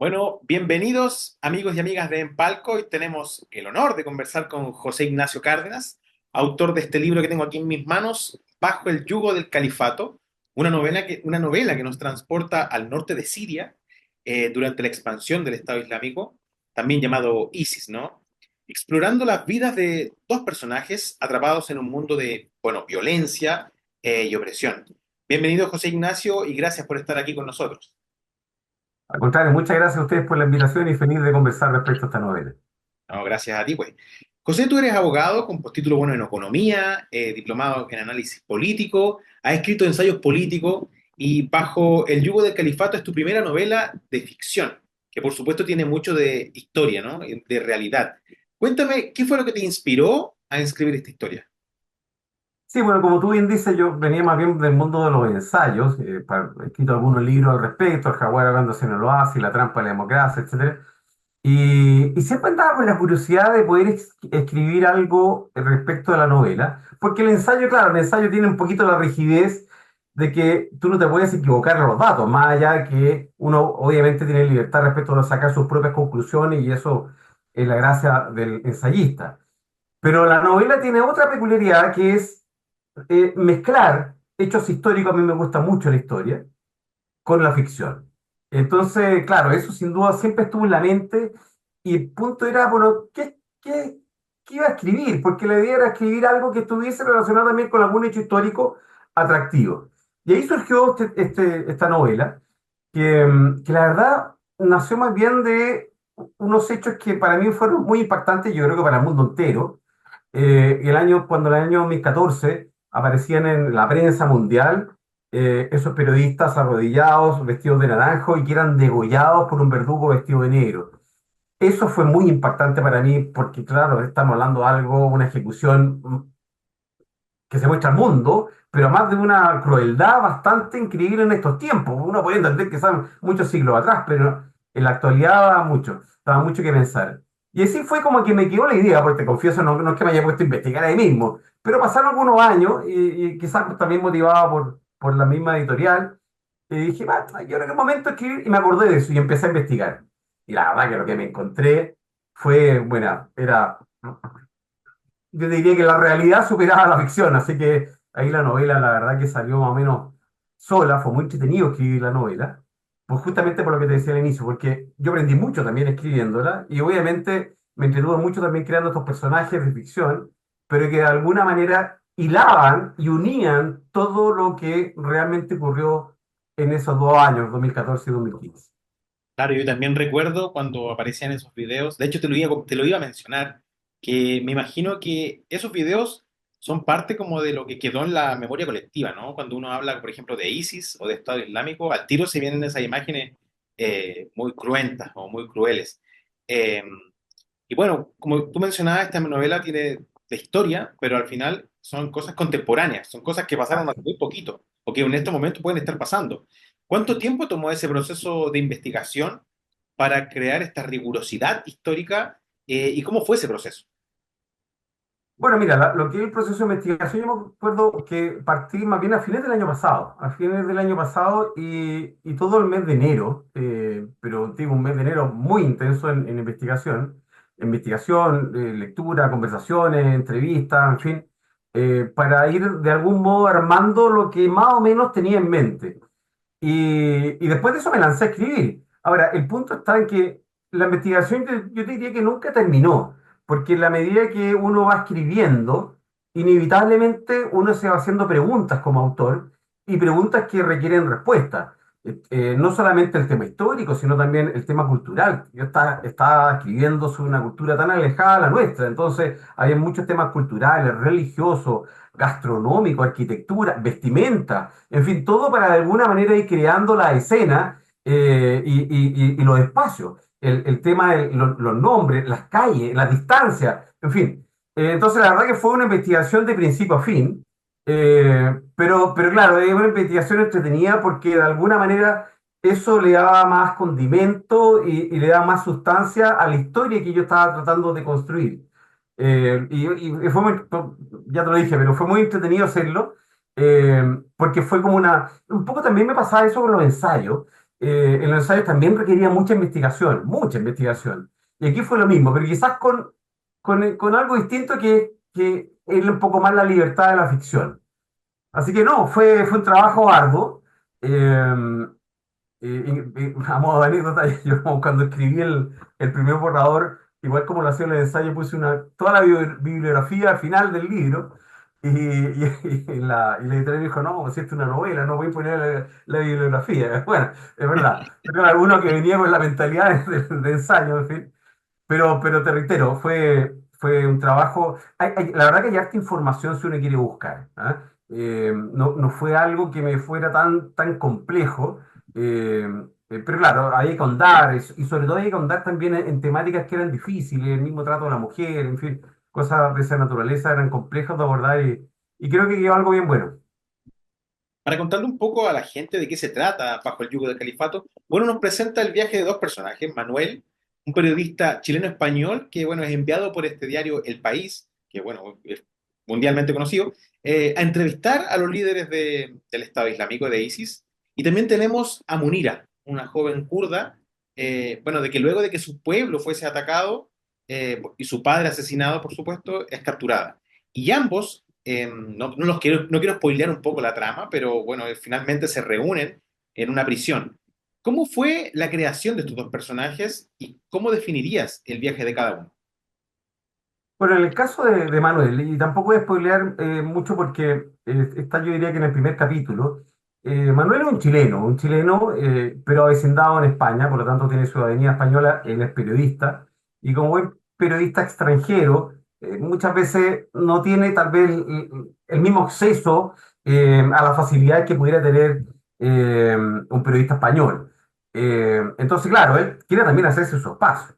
Bueno, bienvenidos amigos y amigas de Empalco. Hoy tenemos el honor de conversar con José Ignacio Cárdenas, autor de este libro que tengo aquí en mis manos, Bajo el yugo del califato, una novela que nos transporta al norte de Siria durante la expansión del Estado Islámico, también llamado ISIS, ¿no? Explorando las vidas de dos personajes atrapados en un mundo de, bueno, violencia y opresión. Bienvenido José Ignacio y gracias por estar aquí con nosotros. Al contrario, muchas gracias a ustedes por la invitación y feliz de conversar respecto a esta novela. No, gracias a ti, pues. José, tú eres abogado con postítulo bueno en economía, diplomado en análisis político, has escrito ensayos políticos y Bajo el yugo del califato es tu primera novela de ficción, que por supuesto tiene mucho de historia, ¿no? De realidad. Cuéntame, ¿qué fue lo que te inspiró a escribir esta historia? Sí, bueno, como tú bien dices, yo venía más bien del mundo de los ensayos, he escrito algunos libros al respecto, El jaguar hablándose en el oasis, La trampa de la democracia, etcétera. Y siempre andaba con la curiosidad de poder escribir algo respecto de la novela, porque el ensayo, claro, el ensayo tiene un poquito la rigidez de que tú no te puedes equivocar en los datos, más allá de que uno obviamente tiene libertad respecto de sacar sus propias conclusiones y eso es la gracia del ensayista. Pero la novela tiene otra peculiaridad que es mezclar hechos históricos, a mí me gusta mucho la historia, con la ficción. Entonces, claro, eso sin duda siempre estuvo en la mente y el punto era, bueno, ¿qué iba a escribir? Porque la idea era escribir algo que estuviese relacionado también con algún hecho histórico atractivo. Y ahí surgió esta novela, que la verdad nació más bien de unos hechos que para mí fueron muy impactantes, yo creo que para el mundo entero. Cuando en el año 2014 aparecían en la prensa mundial esos periodistas arrodillados, vestidos de naranjo y que eran degollados por un verdugo vestido de negro. Eso fue muy impactante para mí porque, claro, estamos hablando de algo, una ejecución que se muestra al mundo, pero más de una crueldad bastante increíble en estos tiempos. Uno puede entender que son muchos siglos atrás, pero en la actualidad daba mucho que pensar. Y así fue como que me quedó la idea, porque te confieso, no es que me haya puesto a investigar ahí mismo, pero pasaron algunos años y quizás también motivado por la misma editorial, y dije, va, yo creo que es momento de escribir, y me acordé de eso y empecé a investigar. Y la verdad que lo que me encontré fue, bueno, yo diría que la realidad superaba la ficción, así que ahí la novela, la verdad que salió más o menos sola, fue muy entretenido escribir la novela, pues justamente por lo que te decía al inicio, porque yo aprendí mucho también escribiéndola y obviamente me entretuve mucho también creando estos personajes de ficción, pero que de alguna manera hilaban y unían todo lo que realmente ocurrió en esos 2 años, 2014 y 2015. Claro, yo también recuerdo cuando aparecían esos videos, de hecho te lo iba a mencionar, que me imagino que esos videos son parte como de lo que quedó en la memoria colectiva, ¿no? Cuando uno habla, por ejemplo, de ISIS o de Estado Islámico, al tiro se vienen esas imágenes muy cruentas o muy crueles. Eh, y bueno, como tú mencionabas, esta novela tiene de historia, pero al final son cosas contemporáneas, son cosas que pasaron hace muy poquito o que en este momento pueden estar pasando. ¿Cuánto tiempo tomó ese proceso de investigación para crear esta rigurosidad histórica y cómo fue ese proceso? Bueno, mira, lo que es el proceso de investigación, yo me acuerdo que partí más bien a fines del año pasado, y todo el mes de enero, pero digo un mes de enero muy intenso en investigación, lectura, conversaciones, entrevistas, en fin, para ir de algún modo armando lo que más o menos tenía en mente. Y después de eso me lancé a escribir. Ahora, el punto está en que la investigación yo te diría que nunca terminó, porque en la medida que uno va escribiendo, inevitablemente uno se va haciendo preguntas como autor y preguntas que requieren respuesta. No solamente el tema histórico, sino también el tema cultural. Estaba escribiendo sobre una cultura tan alejada a la nuestra, entonces había muchos temas culturales, religiosos, gastronómicos, arquitectura, vestimenta, en fin, todo para de alguna manera ir creando la escena y los espacios, el tema de los nombres, las calles, las distancias, en fin. Entonces, la verdad que fue una investigación de principio a fin, pero claro, es una investigación entretenida porque de alguna manera eso le daba más condimento y le daba más sustancia a la historia que yo estaba tratando de construir. Y fue muy, ya te lo dije, pero fue muy entretenido hacerlo, porque fue como un poco también me pasaba eso con los ensayos, en los ensayos también requería mucha investigación, mucha investigación. Y aquí fue lo mismo, pero quizás con algo distinto que es un poco más la libertad de la ficción. Así que no, fue un trabajo arduo. Eh, a modo de anécdota, yo como cuando escribí el primer borrador, igual como lo hacía en el ensayo, puse toda la bibliografía al final del libro. Y la editorial me dijo, no, si esto es una novela, no voy a poner la bibliografía. Bueno, es verdad. Pero alguno que venía con la mentalidad de ensayo, en fin. Pero te reitero, fue un trabajo. La verdad que hay harta información si uno quiere buscar. ¿Ah? No fue algo que me fuera tan complejo. eh, pero claro, hay que ahondar, y sobre todo hay que ahondar también en temáticas que eran difíciles, el mismo trato de la mujer, en fin, cosas de esa naturaleza eran complejas de abordar y creo que quedó algo bien bueno. Para contarle un poco a la gente de qué se trata Bajo el yugo del califato, bueno, nos presenta el viaje de dos personajes, Manuel, un periodista chileno-español que, bueno, es enviado por este diario El País, que, bueno, es mundialmente conocido, a entrevistar a los líderes del Estado Islámico, de ISIS. Y también tenemos a Munira, una joven kurda, bueno, de que luego de que su pueblo fuese atacado y su padre asesinado, por supuesto, es capturada. Y ambos no quiero spoilear un poco la trama, pero bueno, finalmente se reúnen en una prisión. ¿Cómo fue la creación de estos dos personajes y cómo definirías el viaje de cada uno? Bueno, en el caso de Manuel, y tampoco voy a spoilear mucho porque está yo diría que en el primer capítulo, Manuel es un chileno, pero avecindado en España, por lo tanto tiene ciudadanía española, él es periodista, y como buen periodista extranjero, muchas veces no tiene tal vez el mismo acceso a la facilidad que pudiera tener un periodista español. Entonces, claro, él quiere también hacerse su espacio.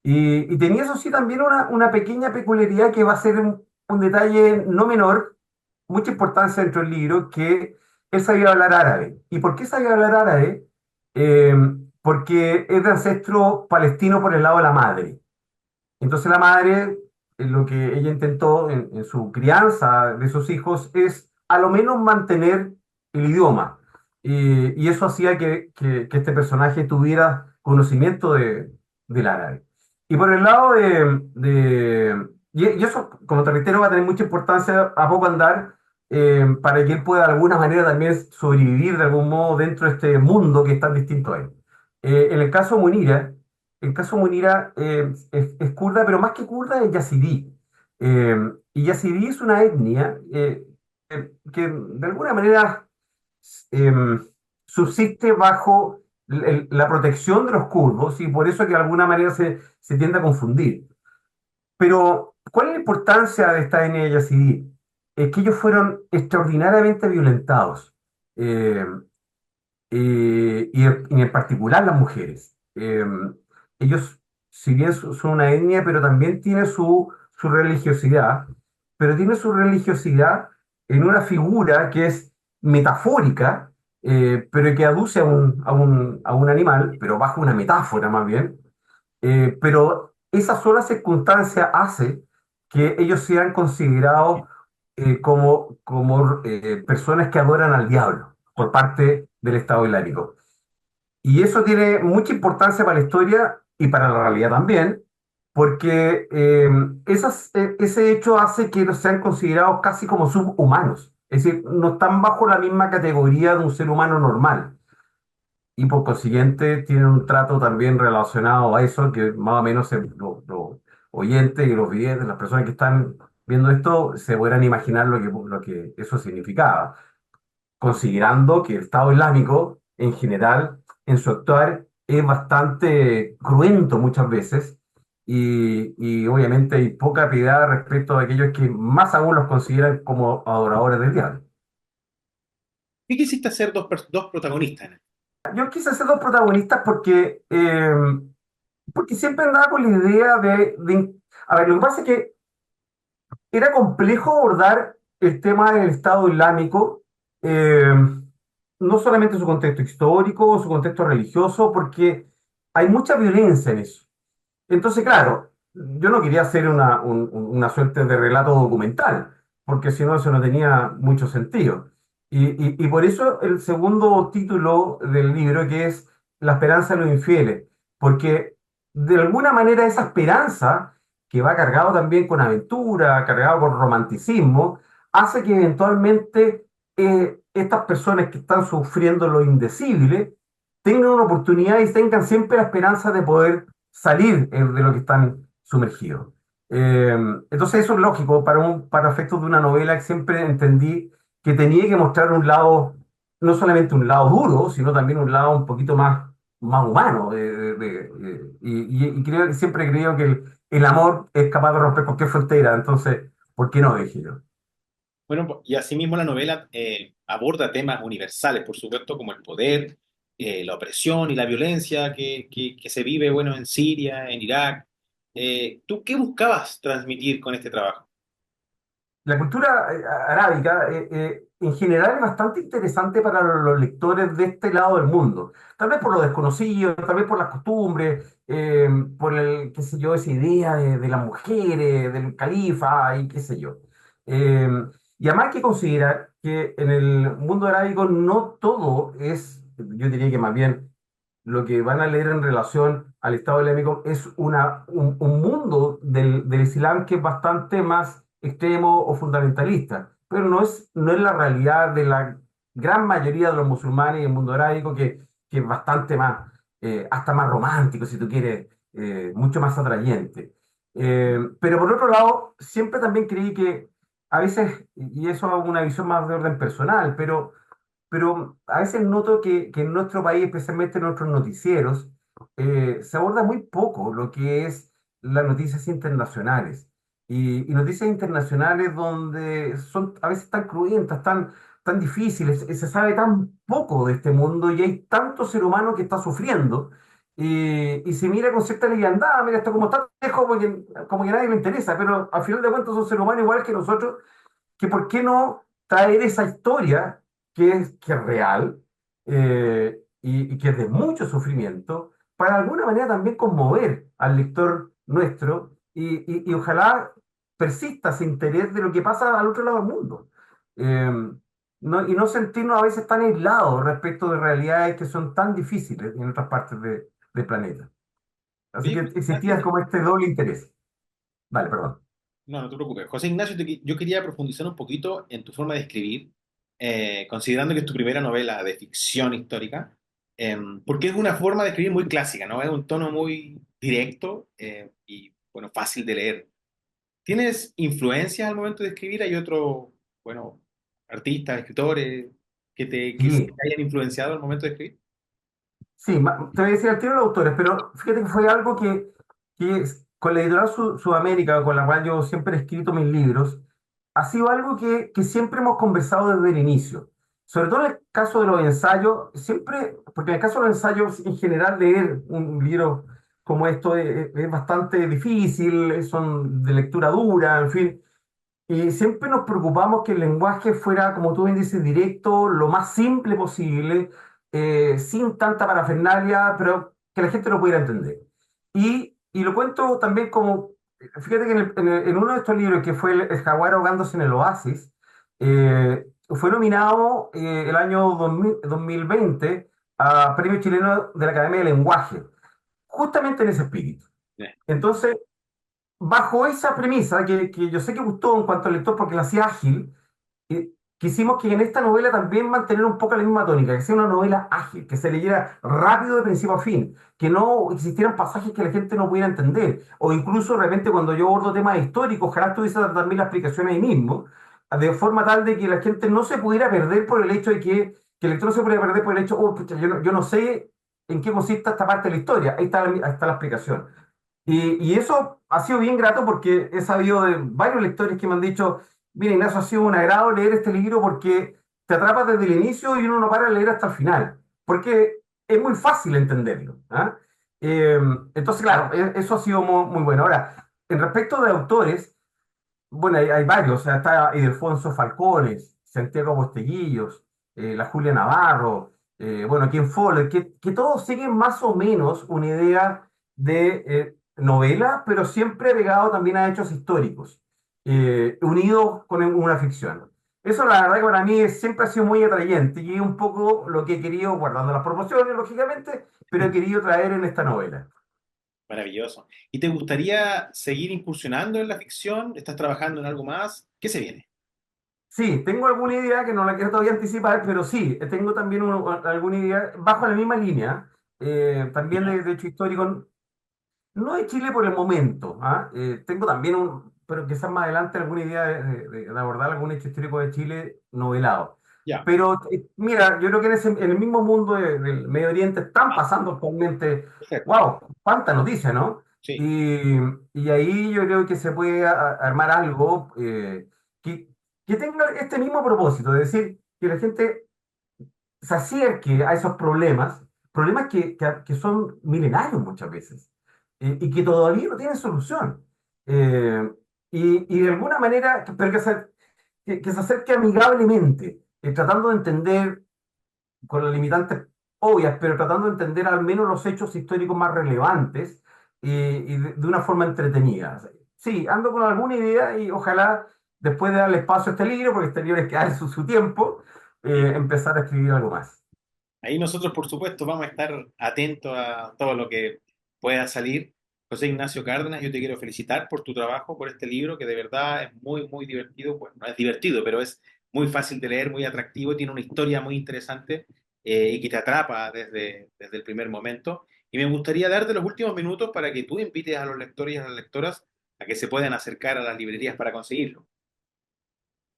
Y tenía eso sí también una pequeña peculiaridad que va a ser un detalle no menor, mucha importancia dentro del libro, que él sabía hablar árabe. ¿Y por qué sabía hablar árabe? Eh, Porque es de ancestro palestino por el lado de la madre. Entonces la madre, lo que ella intentó en su crianza de sus hijos es a lo menos mantener el idioma. Y eso hacía que este personaje tuviera conocimiento del árabe. Y por el lado y eso, como te reitero, va a tener mucha importancia a poco andar para que él pueda de alguna manera también sobrevivir de algún modo dentro de este mundo que es tan distinto a él. En el caso de Munira, es kurda, pero más que kurda es yazidí. Y yazidí es una etnia que de alguna manera eh, subsiste bajo la protección de los kurdos y por eso que de alguna manera se tiende a confundir. Pero, ¿cuál es la importancia de esta etnia yazidí? Es que ellos fueron extraordinariamente violentados. Eh, y en particular las mujeres. Ellos, si bien son una etnia, pero también tiene su religiosidad, pero tiene su religiosidad en una figura que es metafórica, pero que aduce a un animal, pero bajo una metáfora más bien. Pero esa sola circunstancia hace que ellos sean considerados como personas que adoran al diablo por parte del Estado Islámico. Y eso tiene mucha importancia para la historia y para la realidad también, porque ese hecho hace que ellos sean considerados casi como subhumanos. Es decir, no están bajo la misma categoría de un ser humano normal y por consiguiente tienen un trato también relacionado a eso, que más o menos los oyentes y los videntes, las personas que están viendo esto, se podrán imaginar lo que eso significaba, considerando que el Estado Islámico, en general, en su actuar, es bastante cruento muchas veces, y obviamente hay poca piedad respecto a aquellos que más aún los consideran como adoradores del diablo. ¿Qué quisiste hacer dos protagonistas en esto? Yo quise hacer dos protagonistas porque siempre andaba con la idea A ver, lo que pasa es que era complejo abordar el tema del Estado Islámico, eh, no solamente su contexto histórico o su contexto religioso, porque hay mucha violencia en eso. Entonces, claro, yo no quería hacer una suerte de relato documental, porque si no, eso no tenía mucho sentido. Y por eso el segundo título del libro, que es La esperanza de los infieles, porque de alguna manera esa esperanza, que va cargado también con aventura, cargado con romanticismo, hace que eventualmente estas personas que están sufriendo lo indecible tengan una oportunidad y tengan siempre la esperanza de poder salir de lo que están sumergidos. Eh, entonces eso es lógico, para efectos de una novela que siempre entendí que tenía que mostrar un lado, no solamente un lado duro, sino también un lado un poquito más humano. Y siempre creo que el amor es capaz de romper cualquier frontera, entonces, ¿por qué no, dije yo? Bueno, y asimismo la novela aborda temas universales, por supuesto, como el poder, la opresión y la violencia que se vive, bueno, en Siria, en Irak. ¿Tú qué buscabas transmitir con este trabajo? La cultura arábica en general es bastante interesante para los lectores de este lado del mundo. Tal vez por lo desconocido, tal vez por las costumbres, por qué sé yo, esa idea de las mujeres, del califa y qué sé yo. Eh, y además hay que considerar que en el mundo arábico no todo es, yo diría que más bien lo que van a leer en relación al Estado Islámico es un mundo del Islam que es bastante más extremo o fundamentalista, pero no es la realidad de la gran mayoría de los musulmanes y el mundo arábico, que es bastante más, hasta más romántico, si tú quieres, mucho más atrayente. Pero por otro lado, siempre también creí que a veces, y eso es una visión más de orden personal, pero a veces noto que en nuestro país, especialmente en nuestros noticieros, se aborda muy poco lo que es las noticias internacionales. Y noticias internacionales donde son a veces tan cruentas, tan difíciles, se sabe tan poco de este mundo y hay tanto ser humano que está sufriendo. Y se mira con cierta liviandad, mira, esto como está lejos, como que a nadie le interesa, pero al final de cuentas son seres humanos igual que nosotros, que por qué no traer esa historia que es real, y que es de mucho sufrimiento, para de alguna manera también conmover al lector nuestro y ojalá persista ese interés de lo que pasa al otro lado del mundo. Eh, y no sentirnos a veces tan aislados respecto de realidades que son tan difíciles en otras partes del planeta. Así Oye, que José existía Ignacio, como este doble interés. Vale, perdón. no, no te preocupes. José Ignacio, yo quería profundizar un poquito en tu forma de escribir, considerando que es tu primera novela de ficción histórica, porque es una forma de escribir muy clásica, ¿no? Es un tono muy directo y, bueno, fácil de leer. ¿Tienes influencias al momento de escribir? ¿Hay otros, bueno, artistas, escritores que sí te Sí. hayan influenciado al momento de escribir? Sí, te voy a decir al tiro los autores, pero fíjate que fue algo con la editorial Sudamérica, con la cual yo siempre he escrito mis libros, ha sido algo que siempre hemos conversado desde el inicio. Sobre todo en el caso de los ensayos, siempre, porque en el caso de los ensayos, en general, leer un libro como esto es bastante difícil, son de lectura dura, en fin. Y siempre nos preocupamos que el lenguaje fuera, como tú bien dices, directo, lo más simple posible, sin tanta parafernalia, pero que la gente lo pudiera entender. Y lo cuento también como, fíjate que en uno de estos libros, que fue el Jaguar ahogándose en el oasis, fue nominado el año 2020 a Premio Chileno de la Academia de Lenguaje, justamente en ese espíritu. Eh, Entonces, bajo esa premisa, que yo sé que gustó en cuanto al lector porque la hacía ágil, quisimos que en esta novela también mantener un poco la misma tónica, que sea una novela ágil, que se leyera rápido de principio a fin, que no existieran pasajes que la gente no pudiera entender, o incluso de repente cuando yo abordo temas históricos, ojalá tuviese también la explicación ahí mismo, de forma tal de que la gente no se pudiera perder por el hecho de que el lector no se pudiera perder por el hecho, oh, pucha, yo no sé en qué consiste esta parte de la historia, ahí está la explicación. Y eso ha sido bien grato porque he sabido de varios lectores que me han dicho, mira, Ignacio, ha sido un agrado leer este libro porque te atrapa desde el inicio y uno no para de leer hasta el final, porque es muy fácil entenderlo. ¿Ah? Eh, entonces, claro, eso ha sido muy bueno. Ahora, en respecto de autores, bueno, hay varios, o sea, está Ildefonso Falcones, Santiago Posteguillos, la Julia Navarro, bueno, Ken Follett, que todos siguen más o menos una idea de novela, pero siempre pegado también a hechos históricos, unidos con una ficción. Eso la verdad que para mí siempre ha sido muy atrayente y es un poco lo que he querido, guardando las proporciones, lógicamente, pero he querido traer en esta novela. Maravilloso. ¿Y te gustaría seguir incursionando en la ficción? ¿Estás trabajando en algo más? ¿Qué se viene? Sí, tengo alguna idea que no la quiero todavía anticipar, pero sí, tengo también alguna idea bajo la misma línea, también Ya, de hecho histórico. No de Chile por el momento, ¿ah? Tengo también pero quizás más adelante alguna idea de abordar algún hecho histórico de Chile novelado. ya, Pero mira, yo creo que en el mismo mundo del Medio Oriente están pasando actualmente, perfecto. wow, cuánta noticia, ¿no? Sí, Y, y ahí yo creo que se puede armar algo que, que tenga este mismo propósito, es decir, que la gente se acerque a esos problemas, problemas que son milenarios muchas veces, y que todavía no tienen solución. Eh, y de alguna manera, pero que se acerque amigablemente, tratando de entender con las limitantes obvias, pero tratando de entender al menos los hechos históricos más relevantes y de una forma entretenida. Sí, ando con alguna idea y ojalá después de darle espacio a este libro, porque este libro es que darle su tiempo, sí. empezar a escribir algo más. Ahí nosotros, por supuesto, vamos a estar atentos a todo lo que pueda salir. José Ignacio Cárdenas, yo te quiero felicitar por tu trabajo, por este libro, que de verdad es muy, muy divertido. Bueno, no es divertido, pero es muy fácil de leer, muy atractivo, tiene una historia muy interesante y que te atrapa desde el primer momento. Y me gustaría darte los últimos minutos para que tú invites a los lectores y a las lectoras a que se puedan acercar a las librerías para conseguirlo.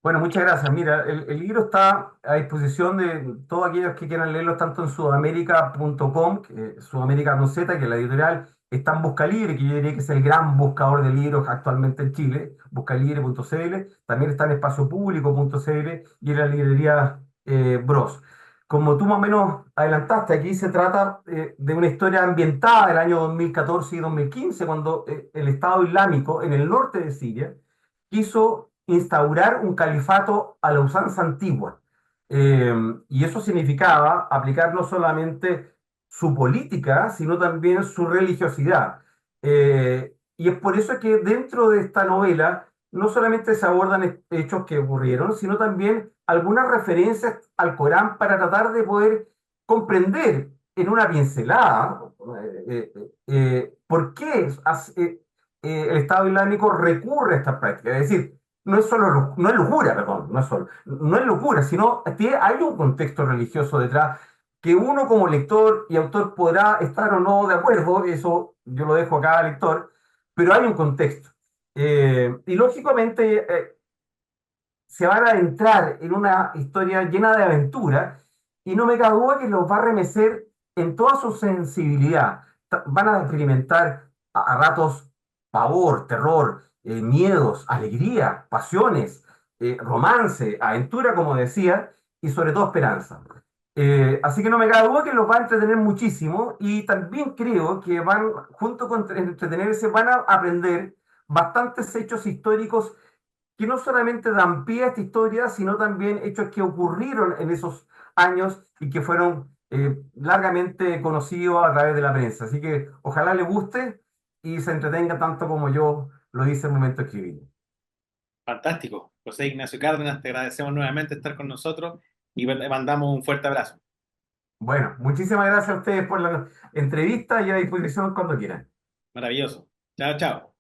Bueno, muchas gracias. Mira, el libro está a disposición de todos aquellos que quieran leerlo, tanto en sudamerica.com, Sudamérica con Z, que es la editorial, está en Buscalibre, que yo diría que es el gran buscador de libros actualmente en Chile, buscalibre.cl, también está en espaciopublico.cl y en la librería Bros. Como tú más o menos adelantaste, aquí se trata de una historia ambientada del año 2014 y 2015, cuando el Estado Islámico en el norte de Siria quiso instaurar un califato a la usanza antigua. Eh, y eso significaba aplicar no solamente su política, sino también su religiosidad. Y es por eso que dentro de esta novela no solamente se abordan hechos que ocurrieron, sino también algunas referencias al Corán para tratar de poder comprender en una pincelada por qué el Estado Islámico recurre a esta práctica. Es decir, no es solo, no es locura, perdón, no es locura, sino que hay un contexto religioso detrás que uno como lector y autor podrá estar o no de acuerdo, eso yo lo dejo a cada lector, pero hay un contexto. Y lógicamente se van a adentrar en una historia llena de aventura y no me cabe duda que los va a remecer en toda su sensibilidad. Van a experimentar a ratos pavor, terror, miedos, alegría, pasiones, romance, aventura, como decía, y sobre todo esperanza. Así que no me cabe duda que los va a entretener muchísimo y también creo que van, junto con entretenerse, van a aprender bastantes hechos históricos que no solamente dan pie a esta historia, sino también hechos que ocurrieron en esos años y que fueron largamente conocidos a través de la prensa. Así que ojalá le guste y se entretenga tanto como yo lo hice en el momento de escribir. Fantástico. José Ignacio Cárdenas, te agradecemos nuevamente estar con nosotros y te mandamos un fuerte abrazo. Bueno, muchísimas gracias a ustedes por la entrevista y a disposición cuando quieran. Maravilloso. Chao, chao.